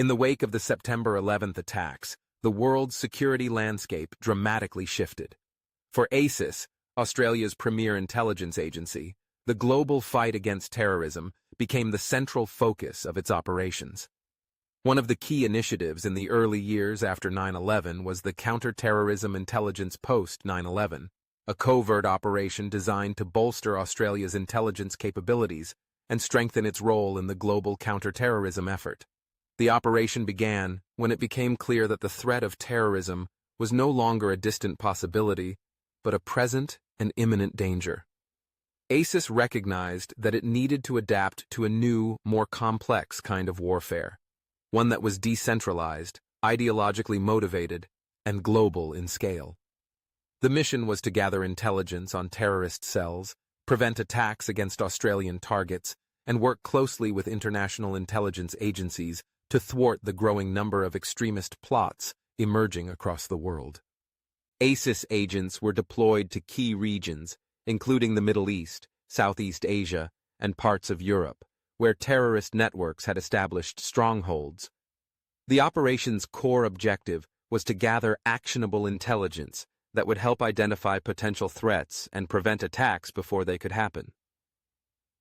In the wake of the September 11th attacks, the world's security landscape dramatically shifted. For ASIS, Australia's premier intelligence agency, the global fight against terrorism became the central focus of its operations. One of the key initiatives in the early years after 9/11 was the Counterterrorism Intelligence Post-9/11, a covert operation designed to bolster Australia's intelligence capabilities and strengthen its role in the global counterterrorism effort. The operation began when it became clear that the threat of terrorism was no longer a distant possibility, but a present and imminent danger. ASIS recognized that it needed to adapt to a new, more complex kind of warfare, one that was decentralized, ideologically motivated, and global in scale. The mission was to gather intelligence on terrorist cells, prevent attacks against Australian targets, and work closely with international intelligence agencies to thwart the growing number of extremist plots emerging across the world. ASIS agents were deployed to key regions, including the Middle East, Southeast Asia, and parts of Europe, where terrorist networks had established strongholds. The operation's core objective was to gather actionable intelligence that would help identify potential threats and prevent attacks before they could happen.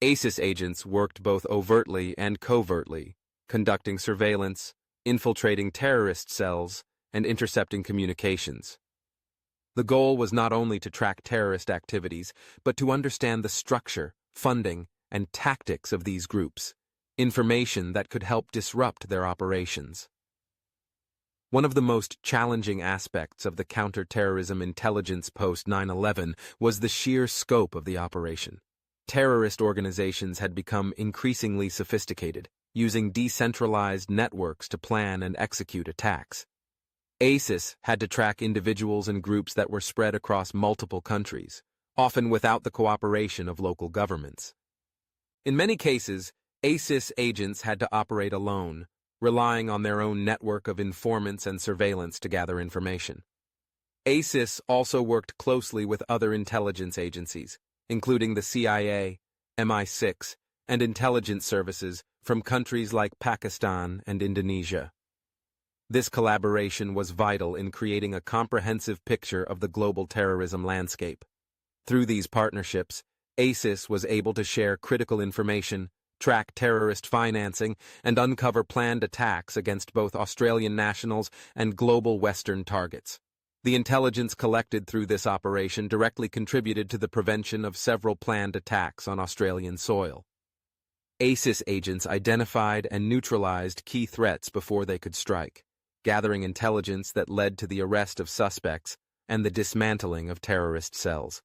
ASIS agents worked both overtly and covertly, conducting surveillance, infiltrating terrorist cells, and intercepting communications. The goal was not only to track terrorist activities, but to understand the structure, funding, and tactics of these groups, information that could help disrupt their operations. One of the most challenging aspects of the counterterrorism intelligence post-9/11 was the sheer scope of the operation. Terrorist organizations had become increasingly sophisticated, using decentralized networks to plan and execute attacks. ASIS had to track individuals and groups that were spread across multiple countries, often without the cooperation of local governments. In many cases, ASIS agents had to operate alone, relying on their own network of informants and surveillance to gather information. ASIS also worked closely with other intelligence agencies, including the CIA, MI6, and intelligence services from countries like Pakistan and Indonesia. This collaboration was vital in creating a comprehensive picture of the global terrorism landscape. Through these partnerships, ASIS was able to share critical information, track terrorist financing, and uncover planned attacks against both Australian nationals and global Western targets. The intelligence collected through this operation directly contributed to the prevention of several planned attacks on Australian soil. ASIS agents identified and neutralized key threats before they could strike, gathering intelligence that led to the arrest of suspects and the dismantling of terrorist cells.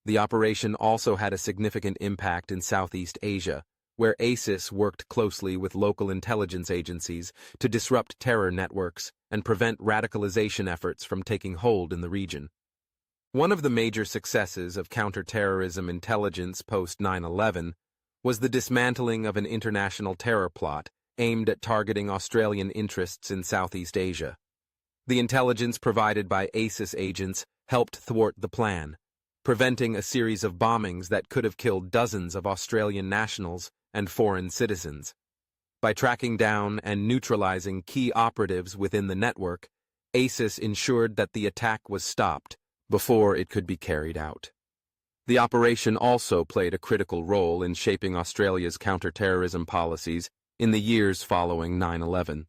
The operation also had a significant impact in Southeast Asia, where ASIS worked closely with local intelligence agencies to disrupt terror networks and prevent radicalization efforts from taking hold in the region. One of the major successes of counterterrorism intelligence post-9/11 was the dismantling of an international terror plot aimed at targeting Australian interests in Southeast Asia. The intelligence provided by ASIS agents helped thwart the plan, preventing a series of bombings that could have killed dozens of Australian nationals and foreign citizens. By tracking down and neutralizing key operatives within the network, ASIS ensured that the attack was stopped before it could be carried out. The operation also played a critical role in shaping Australia's counterterrorism policies in the years following 9/11.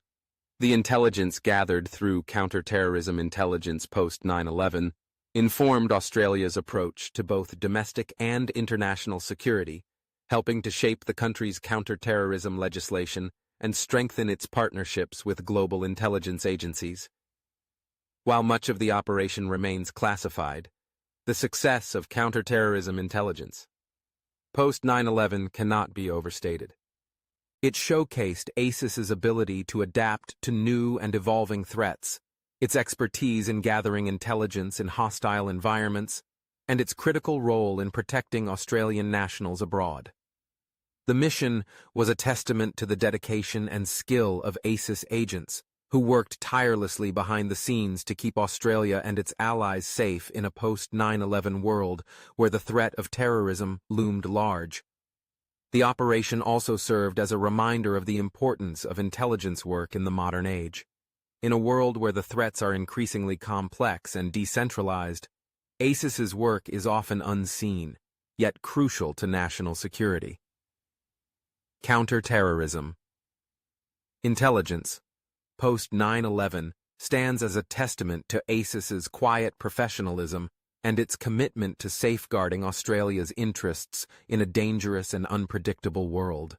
The intelligence gathered through counterterrorism intelligence post-9/11 informed Australia's approach to both domestic and international security, helping to shape the country's counterterrorism legislation and strengthen its partnerships with global intelligence agencies. While much of the operation remains classified, the success of counterterrorism intelligence post-9/11 cannot be overstated. It showcased ASIS's ability to adapt to new and evolving threats, its expertise in gathering intelligence in hostile environments, and its critical role in protecting Australian nationals abroad. The mission was a testament to the dedication and skill of ASIS agents, who worked tirelessly behind the scenes to keep Australia and its allies safe in a post-9/11 world where the threat of terrorism loomed large. The operation also served as a reminder of the importance of intelligence work in the modern age. In a world where the threats are increasingly complex and decentralized, ASIS's work is often unseen, yet crucial to national security. Counterterrorism. Intelligence, post 9/11, stands as a testament to ASIS's quiet professionalism and its commitment to safeguarding Australia's interests in a dangerous and unpredictable world.